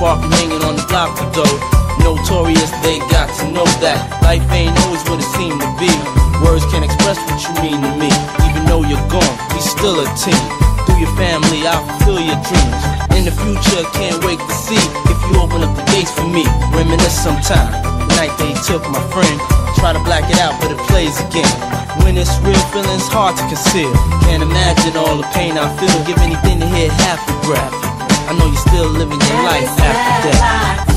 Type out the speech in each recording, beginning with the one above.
far from hanging on the block though. Notorious, they got to know that life ain't always what it seemed to be. Words can't express what you mean to me. Even though you're gone, we still a team. Through your family, I'll fulfill your dreams. In the future, can't wait to see if you open up the gates for me. Reminisce sometime. The night they took my friend. Try to black it out, but it plays again. When it's real, feeling's hard to conceal. Can't imagine all the pain I feel. Give anything to hear half the breath. I know you're still living your life after death.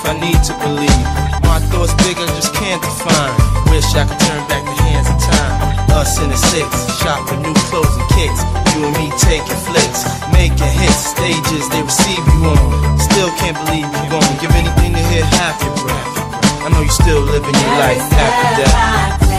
I need to believe. My thoughts big, I just can't define. Wish I could turn back the hands of time. Us in the six, shopping new clothes and kicks. You and me taking flicks, making hits, stages they receive you on. Still can't believe you're gone. Give anything to hear half your breath. I know you still living your life after death.